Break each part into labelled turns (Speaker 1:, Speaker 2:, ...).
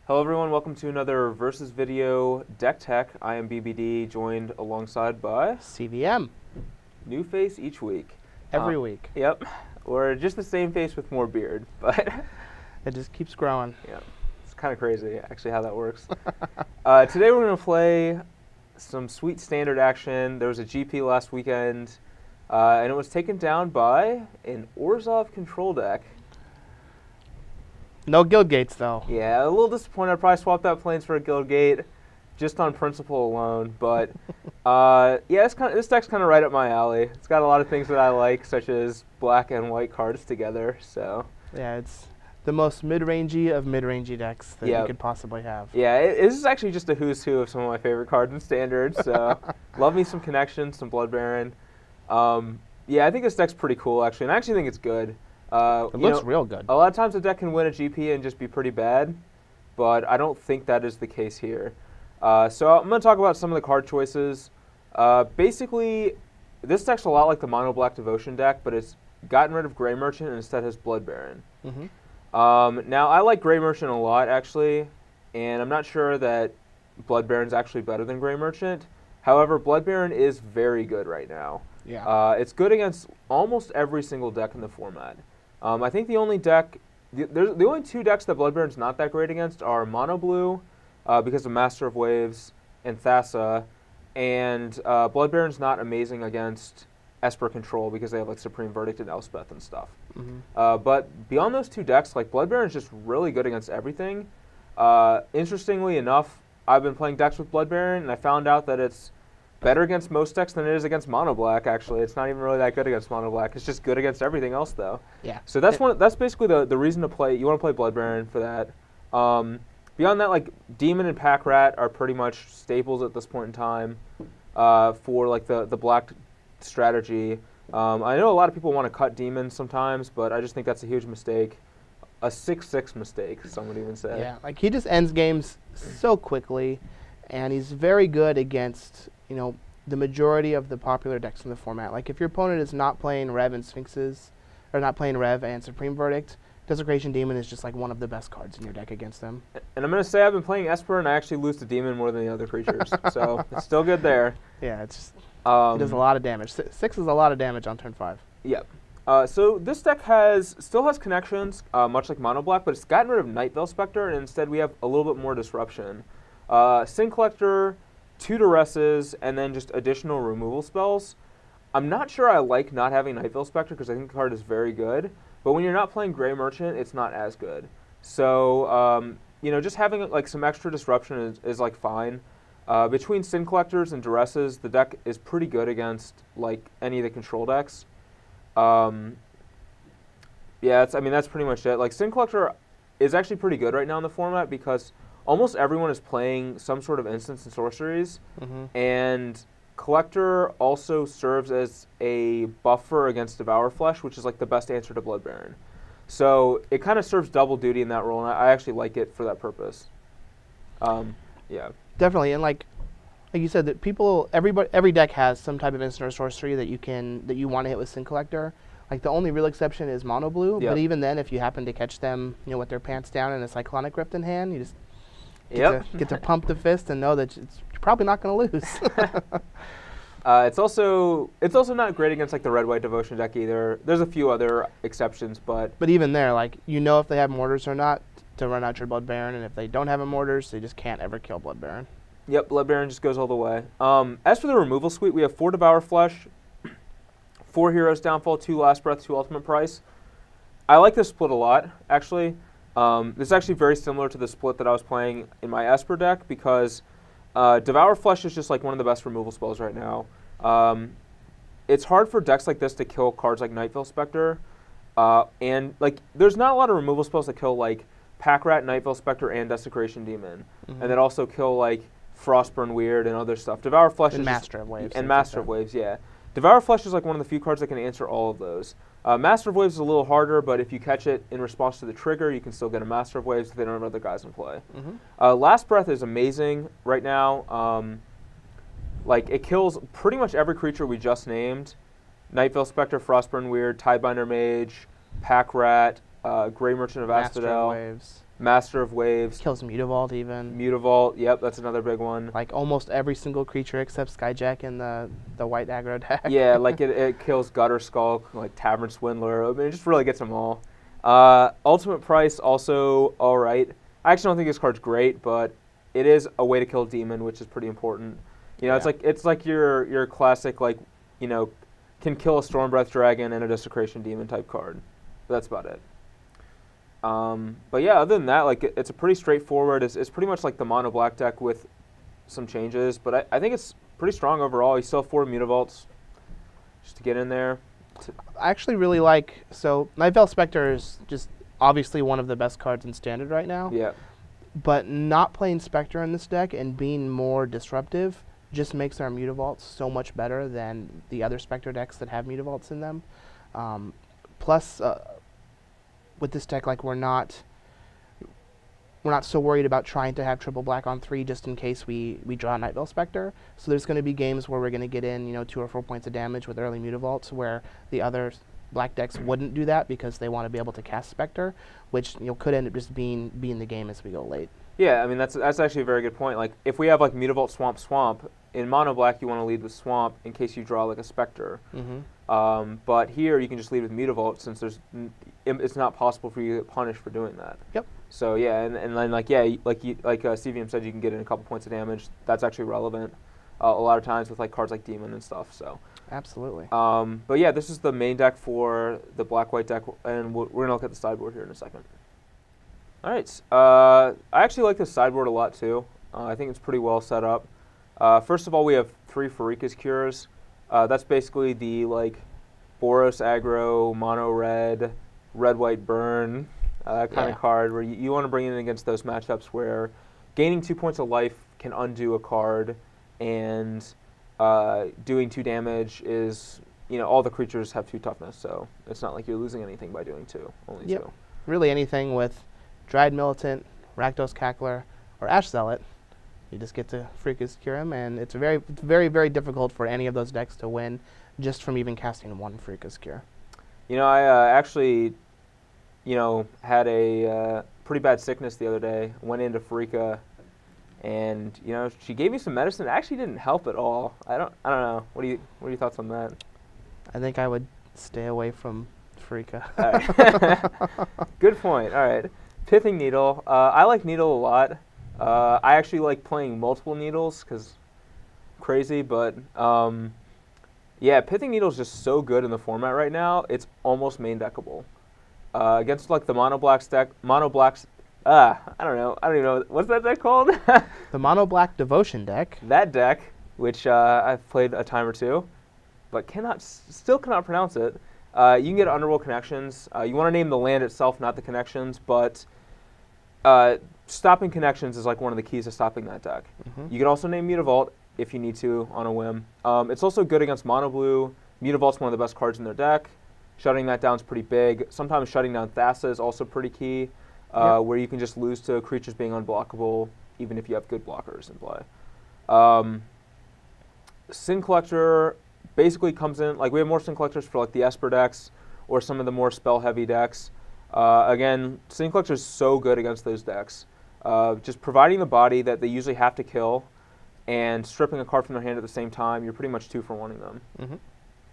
Speaker 1: Hello everyone, welcome to another Versus Video Deck Tech. I am BBD, joined alongside by
Speaker 2: CVM.
Speaker 1: new face each week.
Speaker 2: Every week.
Speaker 1: Yep, or just the same face with more beard, but
Speaker 2: It just keeps growing.
Speaker 1: yeah, it's kind of crazy actually how that works. Today we're going to play some sweet standard action. There was a GP last weekend, and it was taken down by an Orzhov control deck.
Speaker 2: No guild gates though.
Speaker 1: Yeah, a little disappointed. I'd probably swap out planes for a guild gate, just on principle alone. But yeah, this deck's kind of right up my alley. It's got a lot of things that I like, such as black and white cards together. So
Speaker 2: yeah, it's the most mid-rangey of mid-rangey decks that you could possibly have.
Speaker 1: Yeah, this is actually just a who's who of some of my favorite cards in Standard. So love me some Connections, some Blood Baron. Yeah, I think this deck's pretty cool actually, and I actually think it's good.
Speaker 2: It looks real good.
Speaker 1: A lot of times a deck can win a GP and just be pretty bad, but I don't think that is the case here. So I'm going to talk about some of the card choices. Basically, this deck's a lot like the Mono Black Devotion deck, but it's gotten rid of Grey Merchant and instead has Blood Baron. Now, I like Grey Merchant a lot, actually, and I'm not sure that Blood Baron's actually better than Grey Merchant. However, Blood Baron is very good right now.
Speaker 2: Yeah.
Speaker 1: It's good against almost every single deck in the format. I think the only deck, the only two decks that Blood Baron's not that great against are Mono Blue, because of Master of Waves and Thassa, and Blood Baron's not amazing against Esper Control because they have like Supreme Verdict and Elspeth and stuff. But beyond those two decks, like Blood Baron's just really good against everything. Interestingly enough, I've been playing decks with Blood Baron, and I found out that it's better against most decks than it is against Mono Black, actually. It's not even really that good against Mono Black. It's just good against everything else, though.
Speaker 2: Yeah.
Speaker 1: So that's basically the reason to play. You want to play Blood Baron for that. Beyond that, like, Demon and Pack Rat are pretty much staples at this point in time for, like, the black strategy. I know a lot of people want to cut Demon sometimes, but I just think that's a huge mistake. A 6/6 mistake, some would even say.
Speaker 2: Yeah, like, he just ends games so quickly, and he's very good against, you know, the majority of the popular decks in the format. Like, if your opponent is not playing Rev and Sphinxes, or not playing Rev and Supreme Verdict, Desecration Demon is just like one of the best cards in your deck against them.
Speaker 1: And I'm going to say I've been playing Esper, and I actually lose to Demon more than the other creatures. So it's still good there.
Speaker 2: Yeah, it's just, it does a lot of damage. 6 is a lot of damage on turn 5.
Speaker 1: Yep. So this deck still has Connections, much like Mono Black, but it's gotten rid of Night Veil Spectre, and instead we have a little bit more disruption. Sin Collector, 2 Duresses, and then just additional removal spells. I'm not sure I like not having Night Veil Spectre because I think the card is very good, but when you're not playing Grey Merchant, it's not as good. So, you know, just having like some extra disruption is like fine. Between Sin Collectors and Duresses, the deck is pretty good against like any of the control decks. Yeah, I mean, that's pretty much it. Like, Sin Collector is actually pretty good right now in the format because almost everyone is playing some sort of instants and sorceries, and Collector also serves as a buffer against Devour Flesh, which is like the best answer to Blood Baron. So it kind of serves double duty in that role, and I actually like it for that purpose. Yeah.
Speaker 2: Definitely, and like you said, that every deck has some type of instant or sorcery that you want to hit with Sin Collector. Like, the only real exception is Mono Blue, but even then, if you happen to catch them, you know, with their pants down and a Cyclonic Rift in hand, you just get to pump the fist and know that you're probably not going to lose.
Speaker 1: It's also not great against like the Red-White Devotion deck either. There's a few other exceptions, but
Speaker 2: even there, like, you know if they have mortars or not to run out your Blood Baron, and if they don't have a mortars, they just can't ever kill Blood Baron.
Speaker 1: Yep, Blood Baron just goes all the way. As for the removal suite, we have 4 Devour Flesh, 4 Heroes Downfall, 2 Last Breath, 2 Ultimate Price. I like this split a lot, actually. This is actually very similar to the split that I was playing in my Esper deck because Devour Flesh is just like one of the best removal spells right now. It's hard for decks like this to kill cards like Night Veil Spectre, and like there's not a lot of removal spells that kill like Pack Rat, Night Veil Spectre, and Desecration Demon, and that also kill like Frostburn Weird and other stuff. Devour Flesh
Speaker 2: and
Speaker 1: is
Speaker 2: Master of Waves.
Speaker 1: And Master of Waves, yeah. Devour Flesh is like one of the few cards that can answer all of those. Master of Waves is a little harder, but if you catch it in response to the trigger, you can still get a Master of Waves if they don't have other guys in play. Last Breath is amazing right now. Like, it kills pretty much every creature we just named. Night Veil Spectre, Frostburn Weird, Tidebinder Mage, Pack Rat, Grey Merchant of Asphodel. Master of Waves.
Speaker 2: Kills Mutavault even.
Speaker 1: Mutavault, yep, that's another big one.
Speaker 2: Like almost every single creature except Skyjack in the white aggro deck.
Speaker 1: Yeah, like it kills Gutter Skulk, like Tavern Swindler. I mean, it just really gets them all. Ultimate Price also all right. I actually don't think this card's great, but it is a way to kill Demon, which is pretty important. You know, it's like your classic, like, you know, can kill a Stormbreath Dragon and a Desecration Demon type card. But that's about it. But yeah, other than that, like it's a pretty straightforward. It's pretty much like the mono black deck with some changes, but I think it's pretty strong overall. You still have 4 Mutavaults just to get in there.
Speaker 2: I actually really like, so Night Veil Spectre is just obviously one of the best cards in Standard right now.
Speaker 1: Yeah.
Speaker 2: But not playing Spectre in this deck and being more disruptive just makes our Mutavaults so much better than the other Spectre decks that have Mutavaults in them. Plus, with this deck, like we're not so worried about trying to have triple black on 3 just in case we draw Night Veil Spectre. So there's going to be games where we're going to get in, you know, 2 or 4 points of damage with early Mutavaults, where the other black decks wouldn't do that because they want to be able to cast Spectre, which, you know, could end up just being the game as we go late.
Speaker 1: Yeah, I mean that's actually a very good point. Like if we have like Mutavault Swamp in mono black, you want to lead with Swamp in case you draw like a Spectre. But here you can just lead with Mutavault since it's not possible for you to get punished for doing that.
Speaker 2: Yep.
Speaker 1: So yeah, and then like CVM said, you can get in a couple points of damage. That's actually relevant a lot of times with like cards like Demon and stuff. So
Speaker 2: absolutely.
Speaker 1: But yeah, this is the main deck for the black-white deck, and we're gonna look at the sideboard here in a second. All right. I actually like this sideboard a lot too. I think it's pretty well set up. First of all, we have 3 Pharika's Cures. That's basically the like Boros aggro, mono red, red-white burn kind of card where you want to bring it in against those matchups where gaining 2 points of life can undo a card, and doing 2 damage is, you know, all the creatures have 2 toughness, so it's not like you're losing anything by doing 2, only 2.
Speaker 2: Really anything with Dryad Militant, Rakdos Cackler, or Ash Zealot, you just get to Pharika's Cure him, and it's very, very difficult for any of those decks to win just from even casting 1 Pharika's Cure. You
Speaker 1: know, I actually, you know, had a pretty bad sickness the other day. Went into Pharika, and you know, she gave me some medicine. It actually didn't help at all. I don't know. What are your thoughts on that?
Speaker 2: I think I would stay away from Pharika.
Speaker 1: Right. Good point. All right. Pithing Needle. I like Needle a lot. I actually like playing multiple Needles because crazy, but yeah, Pithing Needle is just so good in the format right now. It's almost main deckable. Against like the mono blacks, I don't even know. What's that deck called?
Speaker 2: The mono black Devotion deck.
Speaker 1: That deck, which I've played a time or 2, but still cannot pronounce it. You can get Underworld Connections. You want to name the land itself, not the connections, but stopping connections is like one of the keys to stopping that deck. You can also name Mutavault if you need to on a whim. It's also good against mono blue. Mutavault's one of the best cards in their deck. Shutting that down is pretty big. Sometimes shutting down Thassa is also pretty key, where you can just lose to creatures being unblockable even if you have good blockers in play. Sin Collector basically comes in, like we have more Sin Collectors for like the Esper decks or some of the more spell-heavy decks. Again, Sin Collector is so good against those decks. Just providing the body that they usually have to kill and stripping a card from their hand at the same time, you're pretty much 2 for 1-ing them.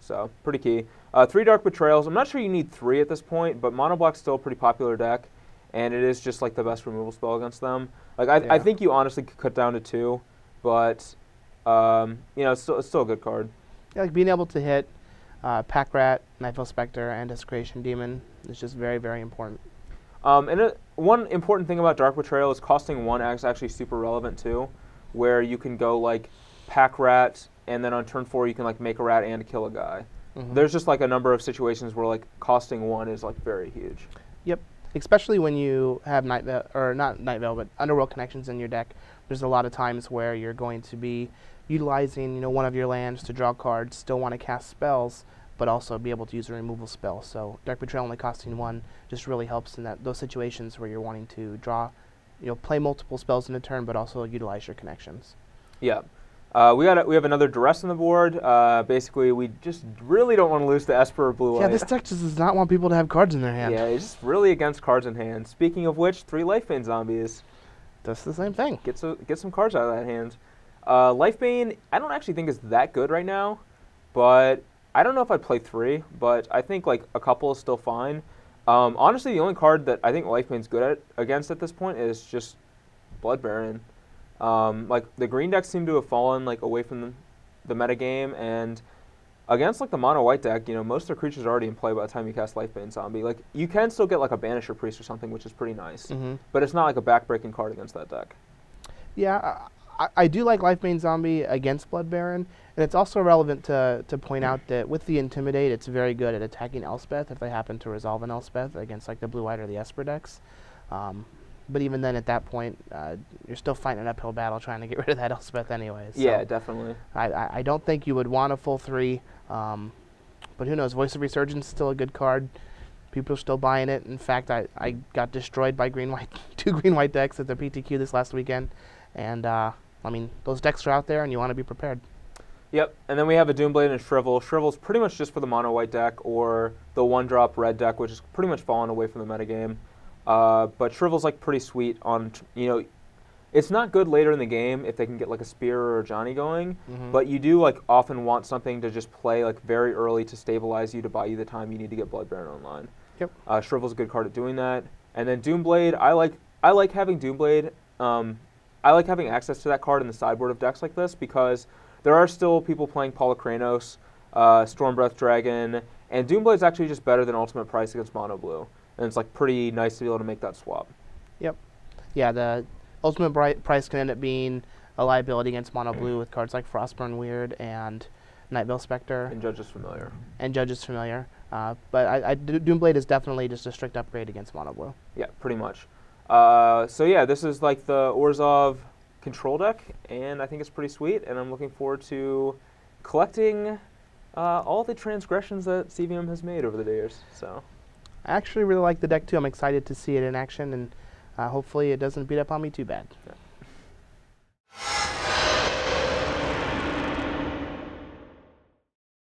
Speaker 1: So, pretty key. 3 Dark Betrayals. I'm not sure you need 3 at this point, but Mono Black's still a pretty popular deck, and it is just like the best removal spell against them. Like I think you honestly could cut down to 2, but you know, it's still a good card.
Speaker 2: Yeah, like being able to hit Pack Rat, Night Veil Spectre, and Desecration Demon is just very, very important.
Speaker 1: And one important thing about Dark Betrayal is costing 1 is actually super relevant too, where you can go like Pack Rat, and then on turn 4 you can like make a rat and kill a guy. There's just like a number of situations where like costing 1 is like very huge.
Speaker 2: Yep, especially when you have Night Veil, or not Night Veil, but Underworld Connections in your deck. There's a lot of times where you're going to be utilizing, you know, one of your lands to draw cards, still want to cast spells, but also be able to use a removal spell. So Dark Betrayal only costing 1 just really helps in those situations where you're wanting to draw, you know, play multiple spells in a turn, but also utilize your connections.
Speaker 1: Yeah. We have another duress on the board. Basically, we just really don't want to lose to Esper or Blue-White.
Speaker 2: Yeah, this deck just does not want people to have cards in their hand.
Speaker 1: Yeah, it's just really against cards in hand. Speaking of which, 3 Lifebane zombies.
Speaker 2: That's the same thing.
Speaker 1: Get some cards out of that hand. Lifebane, I don't actually think is that good right now, but I don't know if I'd play 3, but I think like a couple is still fine. Honestly, the only card that I think Lifebane's good against at this point is just Blood Baron. Like the green decks seem to have fallen like away from the meta game, and against like the mono white deck, most of their creatures are already in play by the time you cast Lifebane Zombie. Like you can still get like a Banisher Priest or something, which is pretty nice, but it's not like a backbreaking card against that deck.
Speaker 2: Yeah, I do like Lifebane Zombie against Blood Baron, and it's also relevant to point out that with the Intimidate, it's very good at attacking Elspeth if they happen to resolve an Elspeth against like the Blue-White or the Esper decks. But even then, at that point, you're still fighting an uphill battle trying to get rid of that Elspeth anyways. So
Speaker 1: Yeah, definitely.
Speaker 2: I don't think you would want a full 3, but who knows? Voice of Resurgence is still a good card. People are still buying it. In fact, I got destroyed by two green-white decks at the PTQ this last weekend. And, I mean, those decks are out there, and you want to be prepared.
Speaker 1: Yep, and then we have a Doomblade and Shrivel. Shrivel's pretty much just for the mono-white deck or the 1-drop red deck, which is pretty much fallen away from the metagame. But Shrivel's like pretty sweet on, it's not good later in the game if they can get like a Spear or a Johnny going, but you do like often want something to just play like very early to stabilize you, to buy you the time you need to get Blood Baron online.
Speaker 2: Yep.
Speaker 1: Shrivel's a good card at doing that. And then Doomblade, I like having Doomblade. I like having access to that card in the sideboard of decks like this because there are still people playing Polykranos, Stormbreath Dragon, and Doomblade's actually just better than Ultimate Price against Mono Blue. And it's like pretty nice to be able to make that swap.
Speaker 2: Yep. Yeah, the Ultimate Price can end up being a liability against Mono Blue with cards like Frostburn Weird and Nightveil Spectre.
Speaker 1: And Judge's Familiar.
Speaker 2: But Doomblade is definitely just a strict upgrade against Mono Blue.
Speaker 1: Yeah, pretty much. So yeah, this is like the Orzhov control deck, and I think it's pretty sweet, and I'm looking forward to collecting all the transgressions that CVM has made over the years. So
Speaker 2: I actually really like the deck too. I'm excited to see it in action, and hopefully it doesn't beat up on me too bad.
Speaker 1: Yeah.